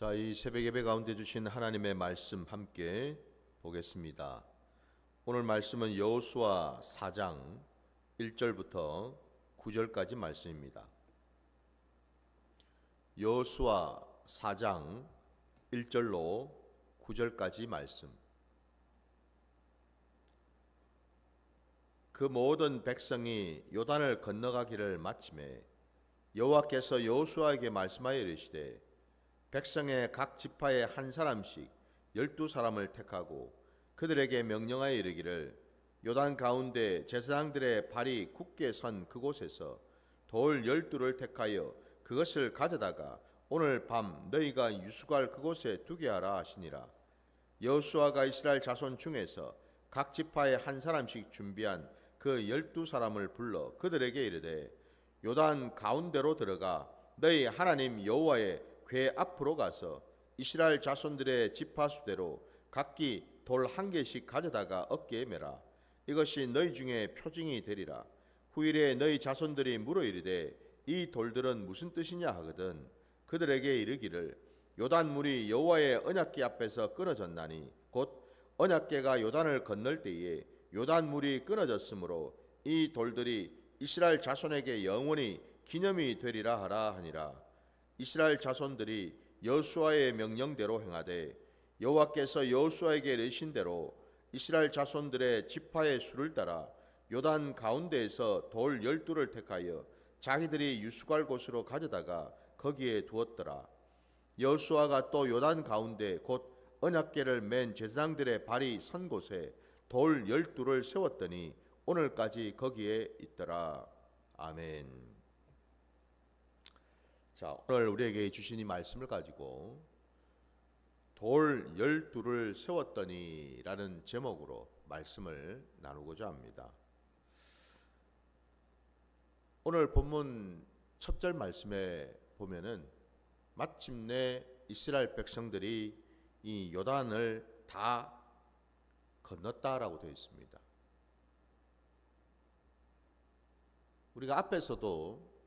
자, 이 새벽 예배 가운데 주신 하나님의 말씀 함께 보겠습니다. 오늘 말씀은 여호수아 4장 1절부터 9절까지 말씀입니다. 여호수아 4장 1절로 9절까지 말씀. 그 모든 백성이 요단을 건너가기를 마침에 여호와께서 여호수아에게 말씀하여 이르시되 백성의 각 지파에 한 사람씩 12사람을 택하고 그들에게 명령하여 이르기를 요단 가운데 제사장들의 발이 굳게 선 그곳에서 돌 12를 택하여 그것을 가져다가 오늘 밤 너희가 유숙할 그곳에 두게 하라 하시니라. 여호수아가 이스라엘 자손 중에서 각 지파에 한 사람씩 준비한 그 12사람을 불러 그들에게 이르되 요단 가운데로 들어가 너희 하나님 여호와의 궤 앞으로 가서 이스라엘 자손들의 지파 수대로 각기 돌 한 개씩 가져다가 어깨에 매라. 이것이 너희 중에 표징이 되리라. 후일에 너희 자손들이 물어 이르되 이 돌들은 무슨 뜻이냐 하거든 그들에게 이르기를 요단 물이 여호와의 언약궤 앞에서 끊어졌나니 곧 언약궤가 요단을 건널 때에 요단 물이 끊어졌으므로 이 돌들이 이스라엘 자손에게 영원히 기념이 되리라 하라 하니라. 이스라엘 자손들이 여호수아의 명령대로 행하되 여호와께서 여호수아에게 이르신 대로 이스라엘 자손들의 지파의 수를 따라 요단 가운데에서 돌 12를 택하여 자기들이 유숙할 곳으로 가져다가 거기에 두었더라. 여호수아가 또 요단 가운데 곧 언약궤를 맨 제사장들의 발이 선 곳에 돌 12를 세웠더니 오늘까지 거기에 있더라. 아멘. 자, 오늘 우리에게 주신 이 말씀을 가지고 돌 12를 세웠더니 라는 제목으로 말씀을 나누고자 합니다. 오늘 본문 첫 절 말씀에 보면은 마침내 이스라엘 백성들이 이 요단을 다 건넜다라고 되어 있습니다. 우리가 앞에서도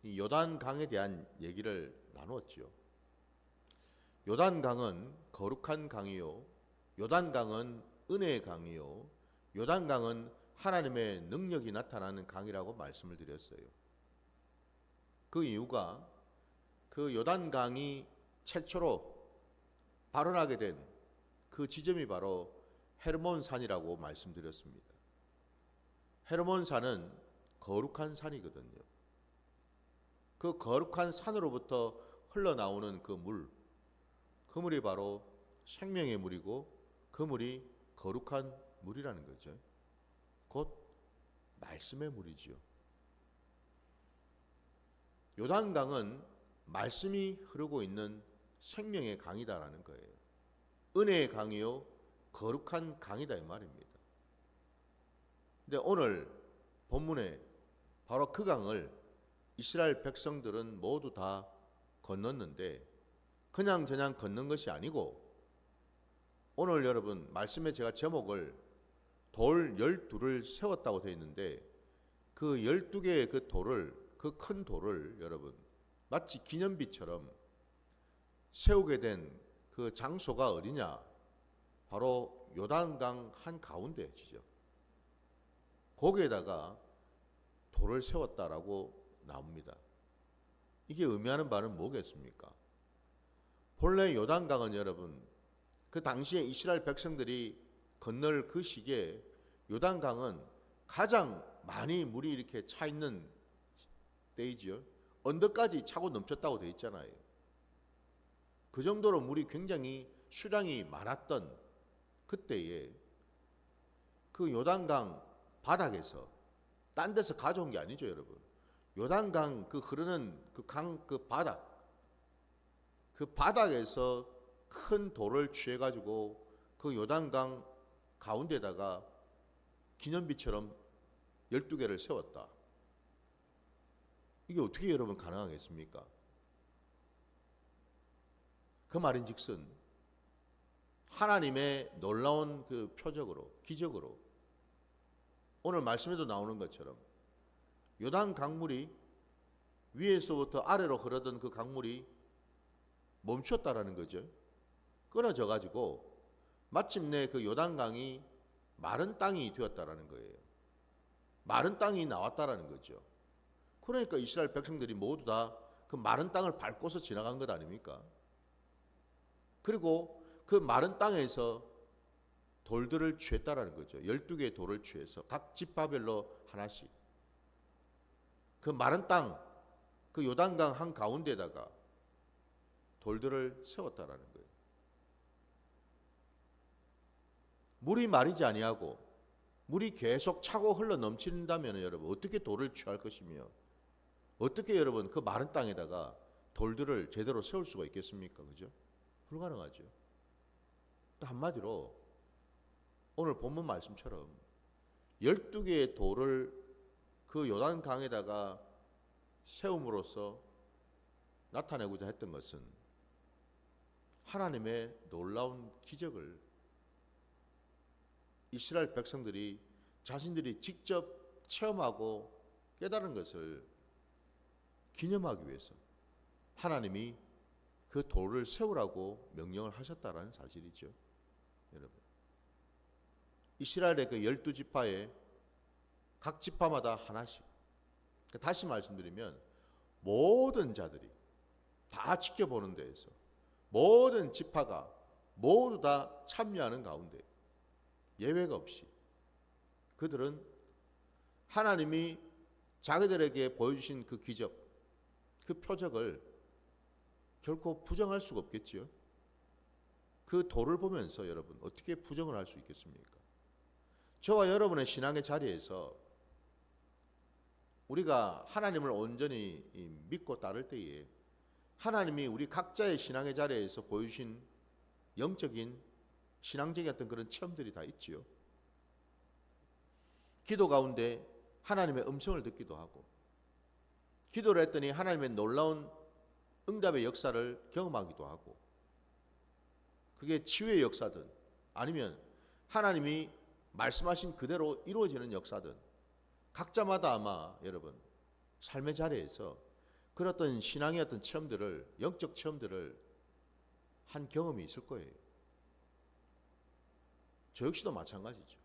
이 요단강에 대한 얘기를 나누었지요. 요단강은 거룩한 강이요, 요단강은 은혜의 강이요, 요단강은 하나님의 능력이 나타나는 강이라고 말씀을 드렸어요. 그 이유가 그 요단강이 최초로 발원하게 된 그 지점이 바로 헤르몬 산이라고 말씀드렸습니다. 헤르몬 산은 거룩한 산이거든요. 그 거룩한 산으로부터 흘러나오는 그 물이 바로 생명의 물이고 그 물이 거룩한 물이라는 거죠. 곧 말씀의 물이지요. 요단강은 말씀이 흐르고 있는 생명의 강이다라는 거예요. 은혜의 강이요 거룩한 강이다 이 말입니다. 근데 오늘 본문에 바로 그 강을 이스라엘 백성들은 모두 다 건넜는데 그냥 건넌 것이 아니고 오늘 여러분 말씀에 제가 제목을 돌 12를 세웠다고 되어 있는데 그 12개의 그 돌을 그 큰 돌을 여러분 마치 기념비처럼 세우게 된 그 장소가 어디냐? 바로 요단강 한가운데지죠. 거기에다가 돌을 세웠다라고 나옵니다. 이게 의미하는 바는 뭐겠습니까? 본래 요단강은 여러분 그 당시에 이스라엘 백성들이 건널 그 시기에 요단강은 가장 많이 물이 이렇게 차 있는 때이지요. 언덕까지 차고 넘쳤다고 되어 있잖아요. 그 정도로 물이 굉장히 수량이 많았던 그때에 그 요단강 바닥에서 딴 데서 가져온 게 아니죠, 여러분. 요단강 그 흐르는 그 강 그 바닥 그 바닥에서 큰 돌을 취해 가지고 그 요단강 가운데다가 기념비처럼 12개를 세웠다. 이게 어떻게 여러분 가능하겠습니까? 그 말인즉슨 하나님의 놀라운 그 표적으로 기적으로 오늘 말씀에도 나오는 것처럼 요단 강물이 위에서부터 아래로 흐르던 그 강물이 멈췄다라는 거죠. 끊어져 가지고 마침내 그 요단강이 마른 땅이 되었다라는 거예요. 마른 땅이 나왔다라는 거죠. 그러니까 이스라엘 백성들이 모두 다 그 마른 땅을 밟고서 지나간 것 아닙니까? 그리고 그 마른 땅에서 돌들을 취했다라는 거죠. 12개의 돌을 취해서 각 지파별로 하나씩 그 마른 땅, 그 요단강 한가운데다가 돌들을 세웠다라는 거예요. 물이 마르지 아니하고 물이 계속 차고 흘러 넘친다면 여러분 어떻게 돌을 취할 것이며 어떻게 여러분 그 마른 땅에다가 돌들을 제대로 세울 수가 있겠습니까? 그죠? 불가능하죠. 또 한마디로 오늘 본문 말씀처럼 12개의 돌을 그 요단강에다가 세움으로써 나타내고자 했던 것은 하나님의 놀라운 기적을 이스라엘 백성들이 자신들이 직접 체험하고 깨달은 것을 기념하기 위해서 하나님이 그 돌을 세우라고 명령을 하셨다라는 사실이죠. 여러분, 이스라엘의 그 12지파에 각 지파마다 하나씩, 다시 말씀드리면 모든 자들이 다 지켜보는 데에서 모든 지파가 모두 다 참여하는 가운데 예외가 없이 그들은 하나님이 자기들에게 보여주신 그 기적, 그 표적을 결코 부정할 수가 없겠지요. 그 돌을 보면서 여러분 어떻게 부정을 할 수 있겠습니까? 저와 여러분의 신앙의 자리에서 우리가 하나님을 온전히 믿고 따를 때에 하나님이 우리 각자의 신앙의 자리에서 보여주신 영적인 신앙적인 어떤 그런 체험들이 다 있지요. 기도 가운데 하나님의 음성을 듣기도 하고 기도를 했더니 하나님의 놀라운 응답의 역사를 경험하기도 하고 그게 치유의 역사든 아니면 하나님이 말씀하신 그대로 이루어지는 역사든 각자마다 아마 여러분 삶의 자리에서 그런 어떤 신앙의 어떤 체험들을 영적 체험들을 한 경험이 있을 거예요. 저 역시도 마찬가지죠.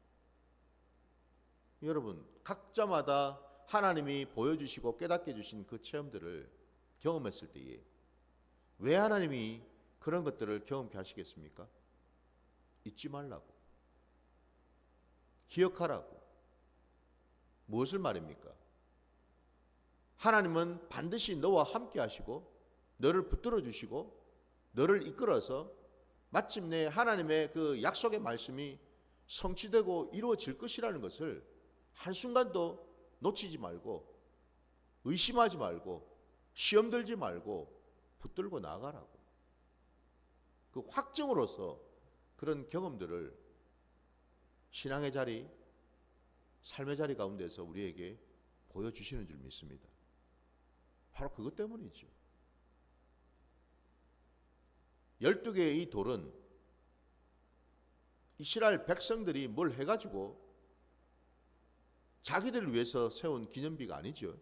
여러분 각자마다 하나님이 보여주시고 깨닫게 해주신 그 체험들을 경험했을 때에 왜 하나님이 그런 것들을 경험케 하시겠습니까? 잊지 말라고, 기억하라고. 무엇을 말입니까? 하나님은 반드시 너와 함께 하시고 너를 붙들어 주시고 너를 이끌어서 마침내 하나님의 그 약속의 말씀이 성취되고 이루어질 것이라는 것을 한순간도 놓치지 말고 의심하지 말고 시험 들지 말고 붙들고 나가라고. 그 확증으로서 그런 경험들을 신앙의 자리, 삶의 자리 가운데서 우리에게 보여주시는 줄 믿습니다. 바로 그것 때문이죠. 12개의 이 돌은 이스라엘 백성들이 뭘 해가지고 자기들을 위해서 세운 기념비가 아니죠.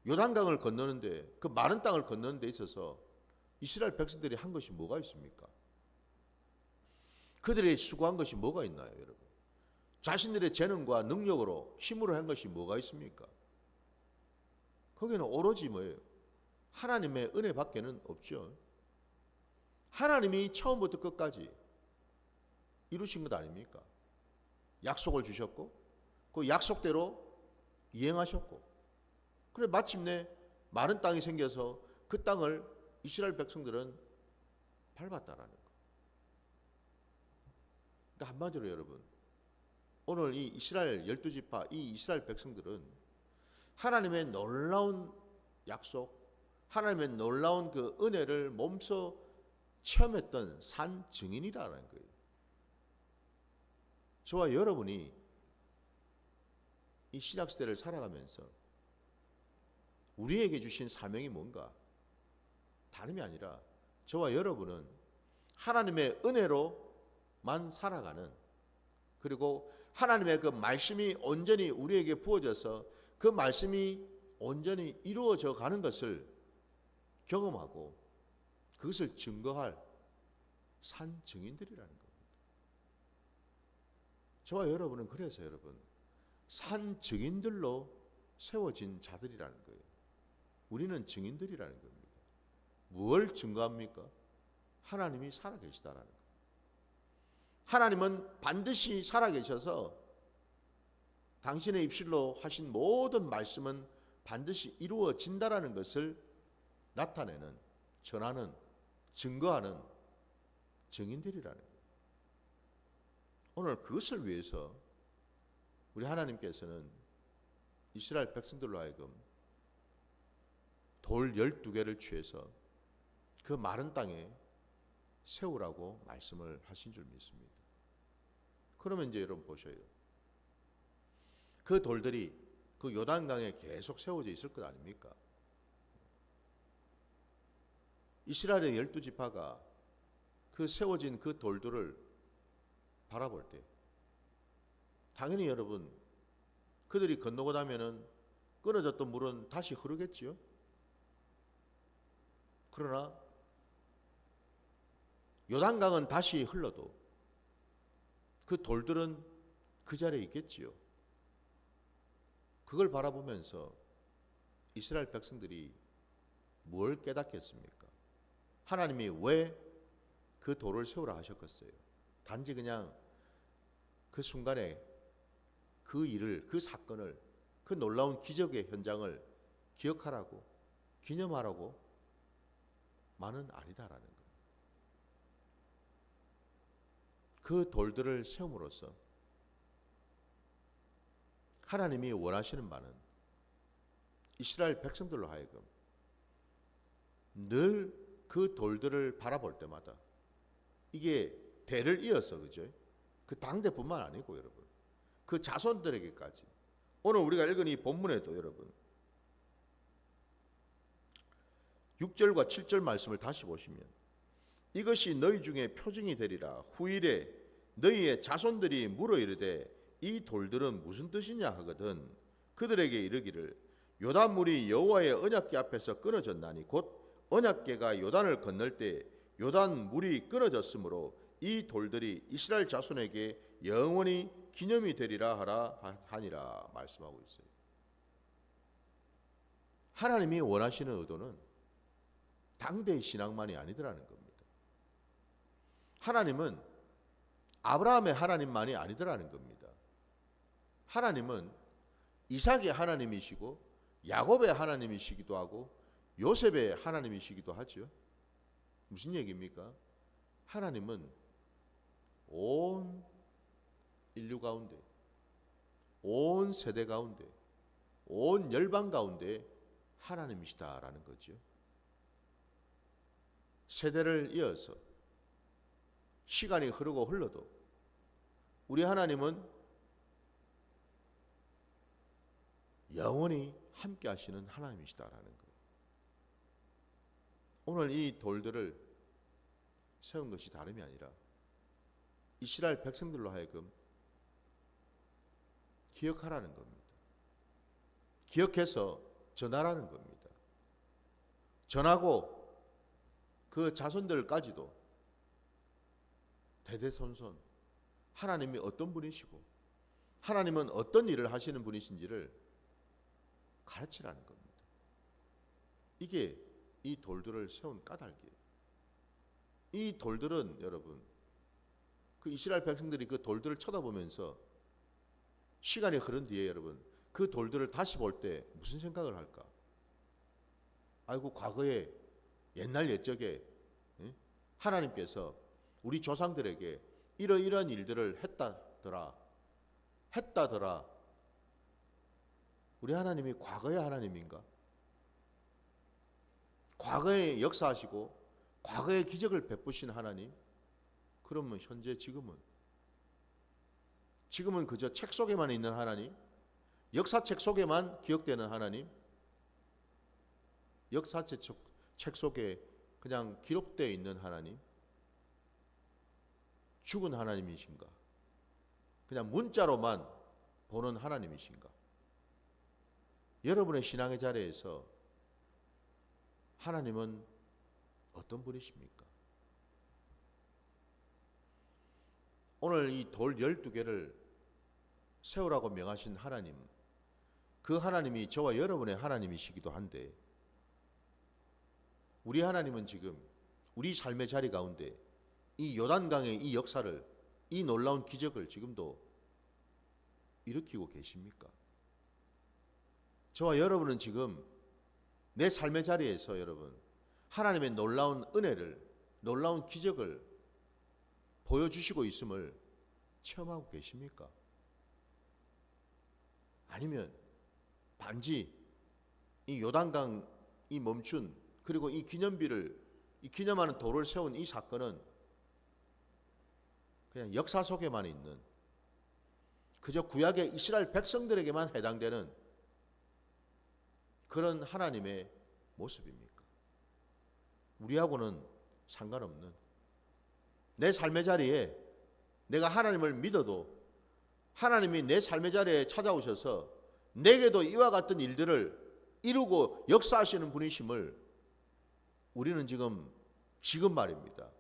요단강을 건너는데 그 마른 땅을 건너는 데 있어서 이스라엘 백성들이 한 것이 뭐가 있습니까? 그들이 수고한 것이 뭐가 있나요, 여러분? 자신들의 재능과 능력으로 힘으로 한 것이 뭐가 있습니까? 거기는 오로지 뭐예요? 하나님의 은혜밖에는 없죠. 하나님이 처음부터 끝까지 이루신 것 아닙니까? 약속을 주셨고 그 약속대로 이행하셨고 그래 마침내 마른 땅이 생겨서 그 땅을 이스라엘 백성들은 밟았다라는 거. 그러니까 한마디로 여러분 오늘 이 이스라엘 12지파 이 이스라엘 백성들은 하나님의 놀라운 약속 하나님의 놀라운 그 은혜를 몸소 체험했던 산 증인이라는 거예요. 저와 여러분이 이 신약시대를 살아가면서 우리에게 주신 사명이 뭔가? 다름이 아니라 저와 여러분은 하나님의 은혜로만 살아가는 그리고 하나님의 그 말씀이 온전히 우리에게 부어져서 그 말씀이 온전히 이루어져 가는 것을 경험하고 그것을 증거할 산 증인들이라는 겁니다. 저와 여러분은 그래서 여러분 산 증인들로 세워진 자들이라는 거예요. 우리는 증인들이라는 겁니다. 무엇을 증거합니까? 하나님이 살아계시다라는 거예요. 하나님은 반드시 살아계셔서 당신의 입술로 하신 모든 말씀은 반드시 이루어진다라는 것을 나타내는, 전하는, 증거하는 증인들이라는 거예요. 오늘 그것을 위해서 우리 하나님께서는 이스라엘 백성들로 하여금 돌 12개를 취해서 그 마른 땅에 세우라고 말씀을 하신 줄 믿습니다. 그러면 이제 여러분 보셔요. 그 돌들이 그 요단강에 계속 세워져 있을 것 아닙니까? 이스라엘의 12지파가 그 세워진 그 돌들을 바라볼 때 당연히 여러분 그들이 건너고 나면은 끊어졌던 물은 다시 흐르겠지요. 그러나 요단강은 다시 흘러도 그 돌들은 그 자리에 있겠지요. 그걸 바라보면서 이스라엘 백성들이 뭘 깨닫겠습니까? 하나님이 왜 그 돌을 세우라 하셨겠어요? 단지 그냥 그 순간에 그 일을, 그 사건을, 그 놀라운 기적의 현장을 기억하라고, 기념하라고 만은 아니다라는 거예요. 그 돌들을 세움으로써 하나님이 원하시는 바는 이스라엘 백성들로 하여금 늘 그 돌들을 바라볼 때마다 이게 대를 이어서 그죠? 그 당대뿐만 아니고 여러분 그 자손들에게까지 오늘 우리가 읽은 이 본문에도 여러분 6절과 7절 말씀을 다시 보시면 이것이 너희 중에 표징이 되리라. 후일에 너희의 자손들이 물어 이르되 이 돌들은 무슨 뜻이냐 하거든 그들에게 이르기를 요단물이 여호와의 언약궤 앞에서 끊어졌나니 곧 언약궤가 요단을 건널 때 요단 물이 끊어졌으므로 이 돌들이 이스라엘 자손에게 영원히 기념이 되리라 하니라 말씀하고 있어요. 하나님이 원하시는 의도는 당대의 신앙만이 아니더라는 겁니다. 하나님은 아브라함의 하나님만이 아니더라는 겁니다. 하나님은 이삭의 하나님이시고 야곱의 하나님이시기도 하고 요셉의 하나님이시기도 하죠. 무슨 얘기입니까? 하나님은 온 인류 가운데, 온 세대 가운데, 온 열방 가운데 하나님이시다라는 거죠. 세대를 이어서 시간이 흐르고 흘러도 우리 하나님은 영원히 함께 하시는 하나님이시다라는 거예요. 오늘 이 돌들을 세운 것이 다름이 아니라 이스라엘 백성들로 하여금 기억하라는 겁니다. 기억해서 전하라는 겁니다. 전하고 그 자손들까지도 대대손손 하나님이 어떤 분이시고 하나님은 어떤 일을 하시는 분이신지를 가르치라는 겁니다. 이게 이 돌들을 세운 까닭이에요. 이 돌들은 여러분 그 이스라엘 백성들이 그 돌들을 쳐다보면서 시간이 흐른 뒤에 여러분 그 돌들을 다시 볼 때 무슨 생각을 할까? 아이고 과거에 옛날 옛적에 하나님께서 우리 조상들에게 이러이러한 일들을 했다더라. 우리 하나님이 과거의 하나님인가? 과거에 역사하시고 과거의 기적을 베푸신 하나님? 그러면 현재 지금은 그저 책 속에만 있는 하나님? 역사책 속에만 기억되는 하나님? 역사책 속에 그냥 기록되어 있는 하나님? 죽은 하나님이신가? 그냥 문자로만 보는 하나님이신가? 여러분의 신앙의 자리에서 하나님은 어떤 분이십니까? 오늘 이 돌 12개를 세우라고 명하신 하나님, 그 하나님이 저와 여러분의 하나님이시기도 한데, 우리 하나님은 지금 우리 삶의 자리 가운데 이 요단강의 이 역사를, 이 놀라운 기적을 지금도 일으키고 계십니까? 저와 여러분은 지금 내 삶의 자리에서 여러분 하나님의 놀라운 은혜를, 놀라운 기적을 보여주시고 있음을 체험하고 계십니까? 아니면 단지 이 요단강 이 멈춘, 그리고 이 기념비를, 이 기념하는 돌을 세운 이 사건은 그냥 역사 속에만 있는, 그저 구약의 이스라엘 백성들에게만 해당되는 그런 하나님의 모습입니까? 우리하고는 상관없는, 내 삶의 자리에 내가 하나님을 믿어도 하나님이 내 삶의 자리에 찾아오셔서 내게도 이와 같은 일들을 이루고 역사하시는 분이심을 우리는 지금 말입니다,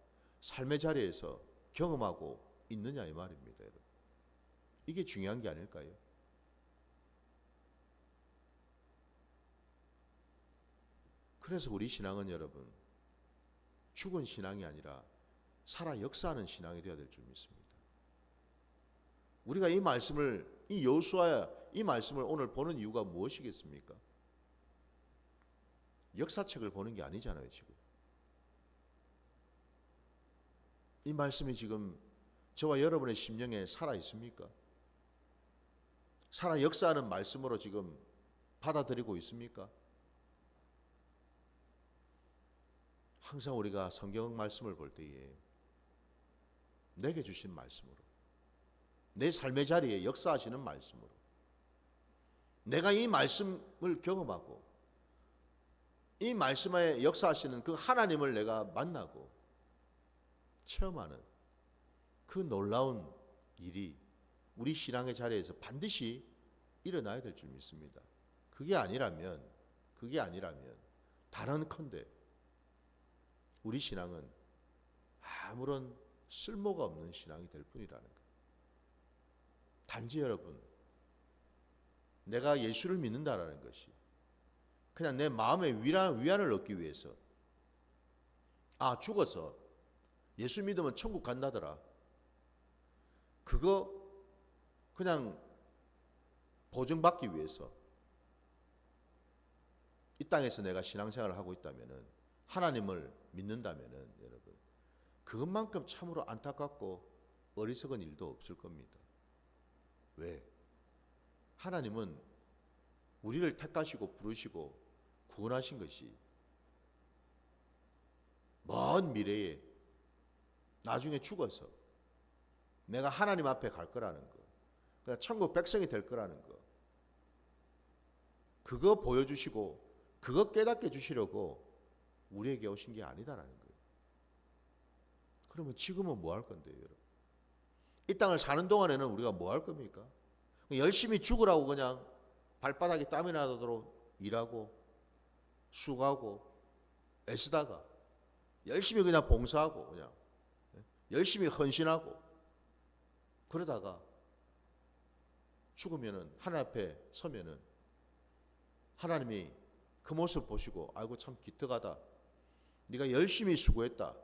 삶의 자리에서 경험하고 있느냐 이 말입니다. 여러분. 이게 중요한 게 아닐까요? 그래서 우리 신앙은 여러분 죽은 신앙이 아니라 살아 역사하는 신앙이 되어야 될 줄 믿습니다. 우리가 이 말씀을, 이 여호수아 이 말씀을 오늘 보는 이유가 무엇이겠습니까? 역사책을 보는 게 아니잖아요. 지금 이 말씀이 지금 저와 여러분의 심령에 살아 있습니까? 살아 역사하는 말씀으로 지금 받아들이고 있습니까? 항상 우리가 성경 말씀을 볼 때에 내게 주신 말씀으로, 내 삶의 자리에 역사하시는 말씀으로, 내가 이 말씀을 경험하고 이 말씀에 역사하시는 그 하나님을 내가 만나고 체험하는 그 놀라운 일이 우리 신앙의 자리에서 반드시 일어나야 될 줄 믿습니다. 그게 아니라면 단언컨대 우리 신앙은 아무런 쓸모가 없는 신앙이 될 뿐이라는 것. 단지 여러분, 내가 예수를 믿는다라는 것이 그냥 내 마음의 위안을 얻기 위해서, 아 죽어서 예수 믿으면 천국 간다더라, 그거 그냥 보증받기 위해서 이 땅에서 내가 신앙생활을 하고 있다면은, 하나님을 믿는다면은 여러분 그것만큼 참으로 안타깝고 어리석은 일도 없을 겁니다. 왜? 하나님은 우리를 택하시고 부르시고 구원하신 것이 먼 미래에 나중에 죽어서 내가 하나님 앞에 갈 거라는 거, 그냥 천국 백성이 될 거라는 거, 그거 보여주시고 그거 깨닫게 해주시려고 우리에게 오신 게 아니다라는 거예요. 그러면 지금은 뭐 할 건데요, 여러분? 이 땅을 사는 동안에는 우리가 뭐 할 겁니까? 열심히 죽으라고 그냥 발바닥에 땀이 나도록 일하고 수고하고 애쓰다가 열심히 그냥 봉사하고 그냥 열심히 헌신하고 그러다가 죽으면은 하나님 앞에 서면은 하나님이 그 모습 보시고 아이고 참 기특하다, 네가 열심히 수고했다,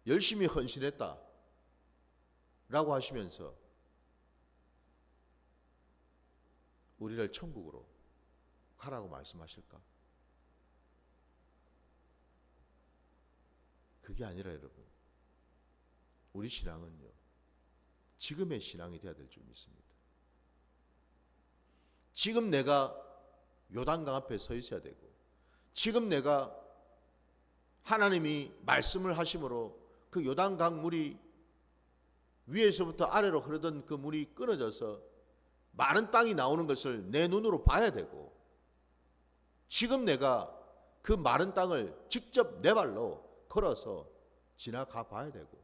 열심히 헌신했다 라고 하시면서 우리를 천국으로 가라고 말씀하실까? 그게 아니라 여러분, 우리 신앙은요 지금의 신앙이 되어야 될 줄 믿습니다. 지금 내가 요단강 앞에 서 있어야 되고, 지금 내가 하나님이 말씀을 하심으로 그 요단강 물이 위에서부터 아래로 흐르던 그 물이 끊어져서 마른 땅이 나오는 것을 내 눈으로 봐야 되고, 지금 내가 그 마른 땅을 직접 내 발로 걸어서 지나가 봐야 되고,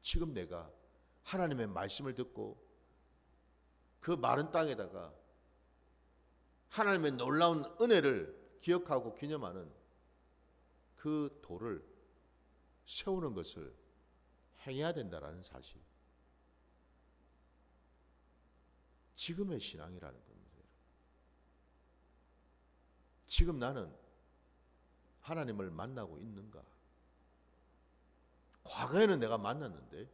지금 내가 하나님의 말씀을 듣고 그 마른 땅에다가 하나님의 놀라운 은혜를 기억하고 기념하는 그 돌을 세우는 것을 행해야 된다라는 사실. 지금의 신앙이라는 겁니다. 지금 나는 하나님을 만나고 있는가? 과거에는 내가 만났는데,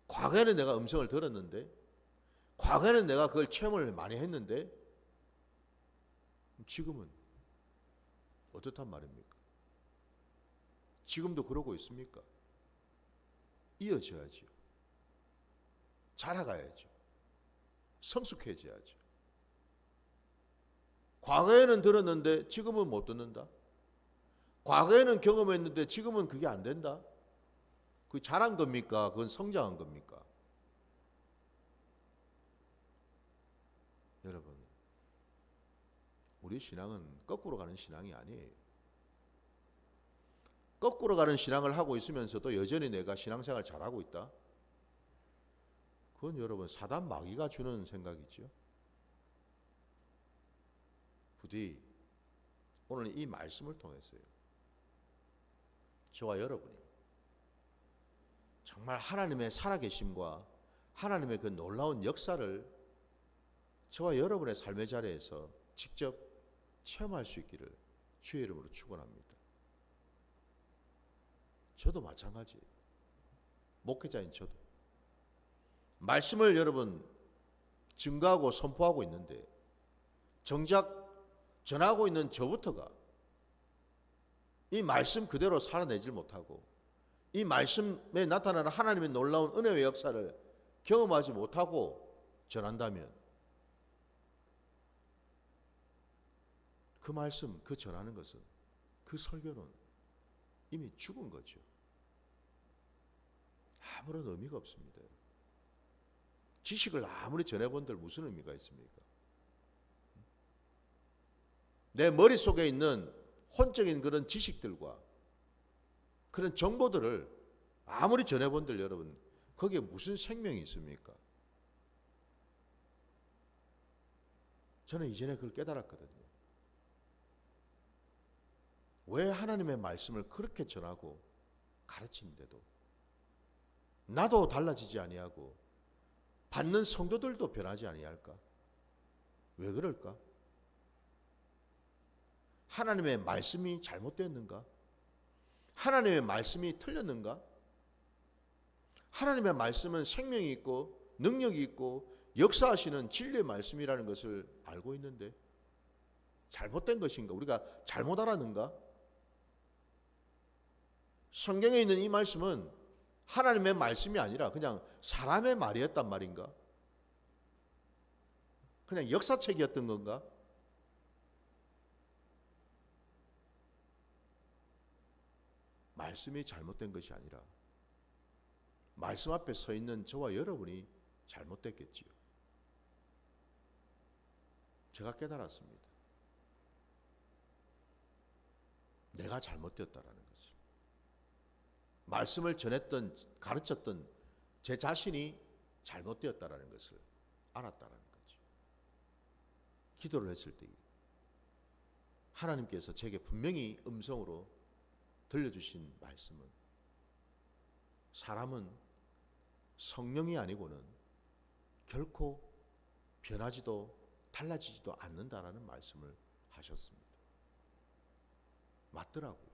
과거에는 내가 음성을 들었는데, 과거에는 내가 그걸 체험을 많이 했는데, 지금은 어떻단 말입니까? 지금도 그러고 있습니까? 이어져야죠. 자라가야죠. 성숙해져야죠. 과거에는 들었는데 지금은 못 듣는다. 과거에는 경험했는데 지금은 그게 안 된다. 그게 자란 겁니까? 그건 성장한 겁니까? 여러분, 우리 신앙은 거꾸로 가는 신앙이 아니에요. 거꾸로 가는 신앙을 하고 있으면서도 여전히 내가 신앙생활 잘하고 있다? 그건 여러분 사단 마귀가 주는 생각이죠. 부디 오늘 이 말씀을 통해서요, 저와 여러분이 정말 하나님의 살아계심과 하나님의 그 놀라운 역사를 저와 여러분의 삶의 자리에서 직접 체험할 수 있기를 주의 이름으로 축원합니다. 저도 마찬가지예요. 목회자인 저도 말씀을 여러분 증거하고 선포하고 있는데 정작 전하고 있는 저부터가 이 말씀 그대로 살아내질 못하고 이 말씀에 나타나는 하나님의 놀라운 은혜의 역사를 경험하지 못하고 전한다면 그 말씀, 그 전하는 것은, 그 설교는 이미 죽은 거죠. 아무런 의미가 없습니다. 지식을 아무리 전해본들 무슨 의미가 있습니까? 내 머릿속에 있는 혼적인 그런 지식들과 그런 정보들을 아무리 전해본들 여러분, 거기에 무슨 생명이 있습니까? 저는 이전에 그걸 깨달았거든요. 왜 하나님의 말씀을 그렇게 전하고 가르치는데도 나도 달라지지 아니하고 받는 성도들도 변하지 아니할까? 왜 그럴까? 하나님의 말씀이 잘못됐는가? 하나님의 말씀이 틀렸는가? 하나님의 말씀은 생명이 있고 능력이 있고 역사하시는 진리의 말씀이라는 것을 알고 있는데 잘못된 것인가? 우리가 잘못 알았는가? 성경에 있는 이 말씀은 하나님의 말씀이 아니라 그냥 사람의 말이었단 말인가? 그냥 역사책이었던 건가? 말씀이 잘못된 것이 아니라 말씀 앞에 서 있는 저와 여러분이 잘못됐겠지요. 제가 깨달았습니다. 내가 잘못되었다라는 것을. 말씀을 전했던, 가르쳤던 제 자신이 잘못되었다라는 것을 알았다라는 거죠. 기도를 했을 때 하나님께서 제게 분명히 음성으로 들려주신 말씀은 사람은 성령이 아니고는 결코 변하지도 달라지지도 않는다라는 말씀을 하셨습니다. 맞더라고요.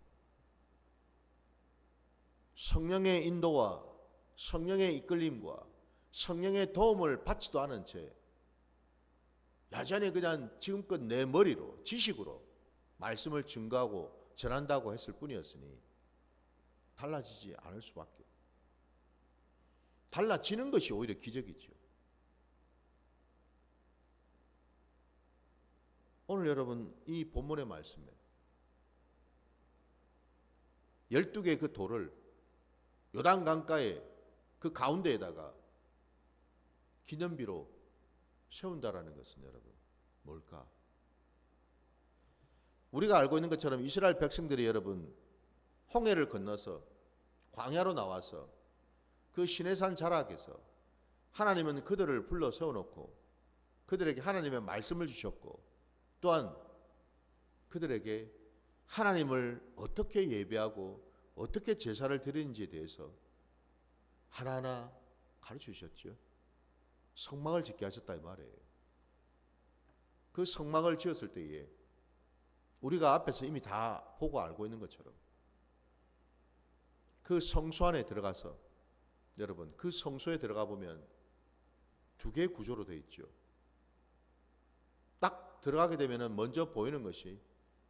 성령의 인도와 성령의 이끌림과 성령의 도움을 받지도 않은 채 여전히 그냥 지금껏 내 머리로 지식으로 말씀을 증거하고 전한다고 했을 뿐이었으니 달라지지 않을 수밖에. 달라지는 것이 오히려 기적이죠. 오늘 여러분 이 본문의 말씀에 12개의 그 돌을 요단 강가에 그 가운데에다가 기념비로 세운다라는 것은 여러분 뭘까? 우리가 알고 있는 것처럼 이스라엘 백성들이 여러분 홍해를 건너서 광야로 나와서 그 시내산 자락에서 하나님은 그들을 불러 세워놓고 그들에게 하나님의 말씀을 주셨고 또한 그들에게 하나님을 어떻게 예배하고 어떻게 제사를 드리는지에 대해서 하나하나 가르쳐 주셨죠. 성막을 짓게 하셨다 이 말이에요. 그 성막을 지었을 때에 우리가 앞에서 이미 다 보고 알고 있는 것처럼 그 성소 안에 들어가서, 여러분 그 성소에 들어가 보면 두 개의 구조로 되어 있죠. 딱 들어가게 되면 먼저 보이는 것이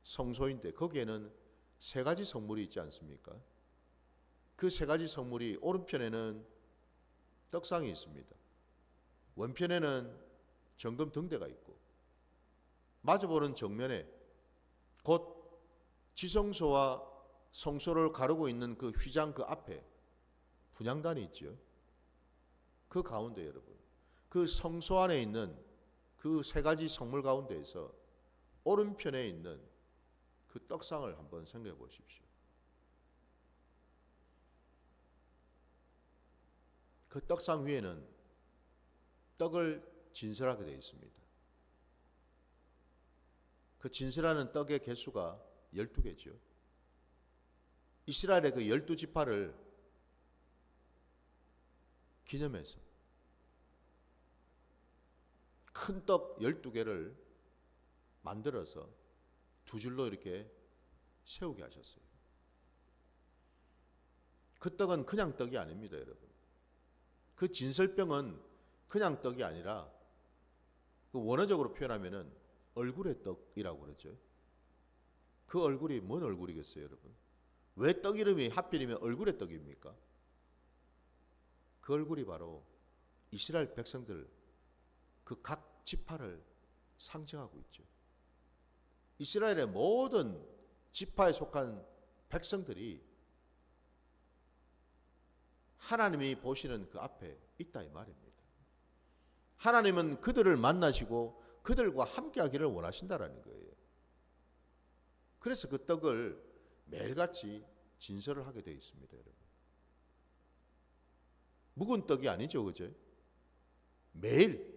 성소인데 거기에는 세 가지 성물이 있지 않습니까? 그 세 가지 성물이 오른편에는 떡상이 있습니다. 왼편에는 정금 등대가 있고 마주보는 정면에 곧 지성소와 성소를 가르고 있는 그 휘장 그 앞에 분향단이 있죠. 그 가운데 여러분, 그 성소 안에 있는 그 세 가지 성물 가운데에서 오른편에 있는 그 떡상을 한번 생각해 보십시오. 그 떡상 위에는 떡을 진설하게 되어 있습니다. 그 진설하는 떡의 개수가 12개죠. 이스라엘의 그 12지파를 기념해서 큰 떡 12개를 만들어서 두 줄로 이렇게 세우게 하셨어요. 그 떡은 그냥 떡이 아닙니다, 여러분. 그 진설병은 그냥 떡이 아니라 그 원어적으로 표현하면은 얼굴의 떡이라고 그러죠. 그 얼굴이 뭔 얼굴이겠어요, 여러분? 왜 떡 이름이 하필이면 얼굴의 떡입니까? 그 얼굴이 바로 이스라엘 백성들 그 각 지파를 상징하고 있죠. 이스라엘의 모든 지파에 속한 백성들이 하나님이 보시는 그 앞에 있다 이 말입니다. 하나님은 그들을 만나시고 그들과 함께 하기를 원하신다라는 거예요. 그래서 그 떡을 매일같이 진설을 하게 되어 있습니다, 여러분. 묵은 떡이 아니죠, 그죠? 매일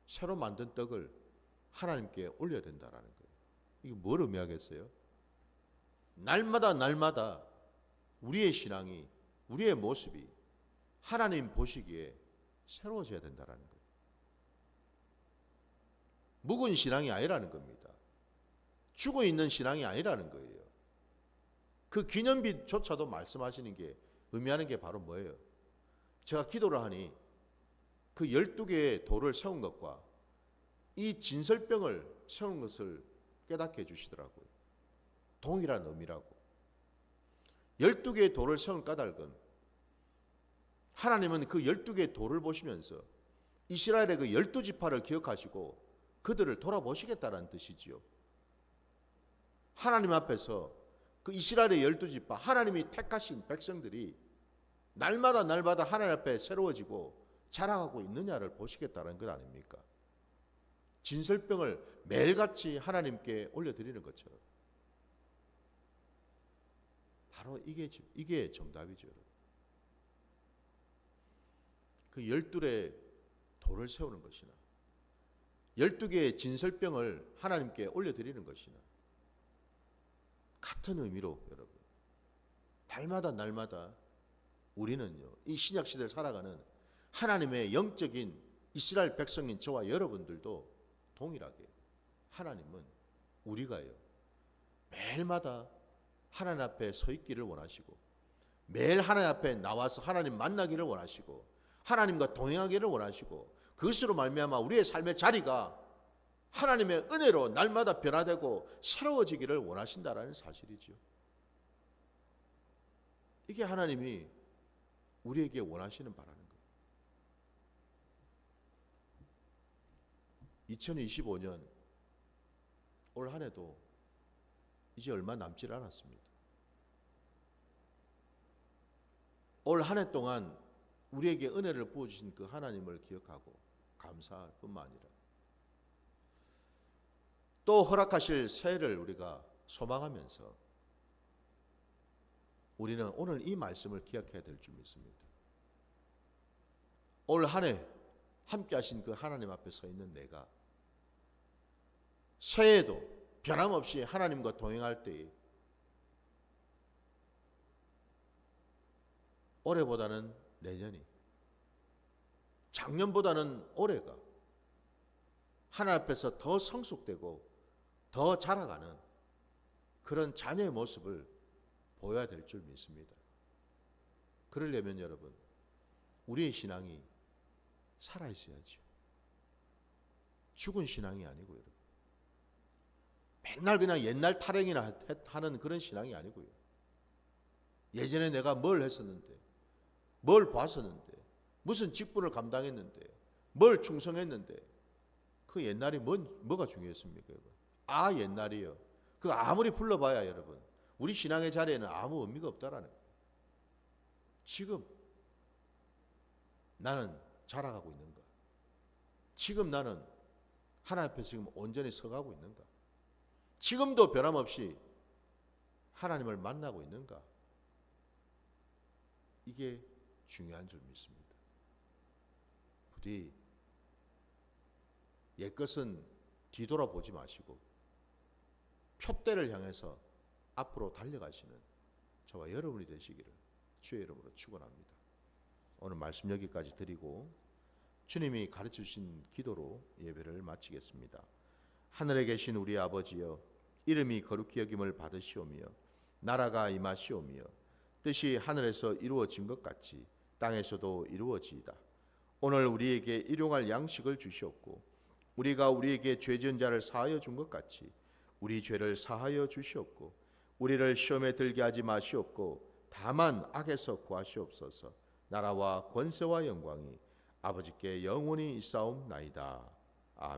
새로 만든 떡을 하나님께 올려야 된다라는 거예요. 이게 뭘 의미하겠어요? 날마다 날마다 우리의 신앙이, 우리의 모습이 하나님 보시기에 새로워져야 된다라는 거예요. 묵은 신앙이 아니라는 겁니다. 죽어 있는 신앙이 아니라는 거예요. 그 기념비조차도 말씀하시는 게 의미하는 게 바로 뭐예요? 제가 기도를 하니 그 12개의 돌을 세운 것과 이 진설병을 세운 것을 깨닫게 해주시더라고요. 동일한 의미라고. 12개의 돌을 세운 까닭은 하나님은 그 12개의 돌을 보시면서 이스라엘의 그 12지파를 기억하시고 그들을 돌아보시겠다는 뜻이지요. 하나님 앞에서 그 이스라엘의 12지파, 하나님이 택하신 백성들이 날마다 날마다 하나님 앞에 새로워지고 자라가고 있느냐를 보시겠다는 것 아닙니까? 진설병을 매일같이 하나님께 올려드리는 것처럼. 바로 이게 정답이죠. 그 12의 돌을 세우는 것이나 12개의 진설병을 하나님께 올려드리는 것이나 같은 의미로 여러분, 날마다 날마다 우리는요, 이 신약시대를 살아가는 하나님의 영적인 이스라엘 백성인 저와 여러분들도 동일하게 하나님은 우리가요, 매일마다 하나님 앞에 서 있기를 원하시고 매일 하나님 앞에 나와서 하나님 만나기를 원하시고 하나님과 동행하기를 원하시고 그것으로 말미암아 우리의 삶의 자리가 하나님의 은혜로 날마다 변화되고 새로워지기를 원하신다라는 사실이죠. 이게 하나님이 우리에게 원하시는 바라는 거예요. 2025년 올 한 해도 이제 얼마 남질 않았습니다. 올 한 해 동안 우리에게 은혜를 부어주신 그 하나님을 기억하고 감사할 뿐만 아니라 또 허락하실 새해를 우리가 소망하면서 우리는 오늘 이 말씀을 기억해야 될 줄 믿습니다. 올 한 해 함께 하신 그 하나님 앞에 서 있는 내가 새해에도 변함없이 하나님과 동행할 때에 올해보다는 내년이, 작년보다는 올해가 하나님 앞에서 더 성숙되고 더 자라가는 그런 자녀의 모습을 보여야 될 줄 믿습니다. 그러려면 여러분, 우리의 신앙이 살아있어야죠. 죽은 신앙이 아니고요. 여러분. 맨날 그냥 옛날 타령이나 하는 그런 신앙이 아니고요. 예전에 내가 뭘 했었는데, 뭘 봤었는데, 무슨 직분을 감당했는데, 뭘 충성했는데, 그 옛날이 뭐가 중요했습니까? 여러분? 아, 옛날이요. 그 아무리 불러봐야 여러분, 우리 신앙의 자리에는 아무 의미가 없다라는 거예요. 지금 나는 자라가고 있는가? 지금 나는 하나님 앞에 지금 온전히 서가고 있는가? 지금도 변함없이 하나님을 만나고 있는가? 이게 중요한 줄 믿습니다. 부디 옛것은 뒤돌아보지 마시고 표대를 향해서 앞으로 달려가시는 저와 여러분이 되시기를 주의 이름으로 축원합니다. 오늘 말씀 여기까지 드리고 주님이 가르쳐 주신 기도로 예배를 마치겠습니다. 하늘에 계신 우리 아버지여, 이름이 거룩히 여김을 받으시오며 나라가 임하시오며 뜻이 하늘에서 이루어진 것 같이 땅에서도 이루어지이다. 오늘 우리에게 일용할 양식을 주시옵고 우리가 우리에게 죄 지은 자를 사하여 준 것 같이 우리 죄를 사하여 주시옵고 우리를 시험에 들게 하지 마시옵고 다만 악에서 구하시옵소서. 나라와 권세와 영광이 아버지께 영원히 있사옵나이다.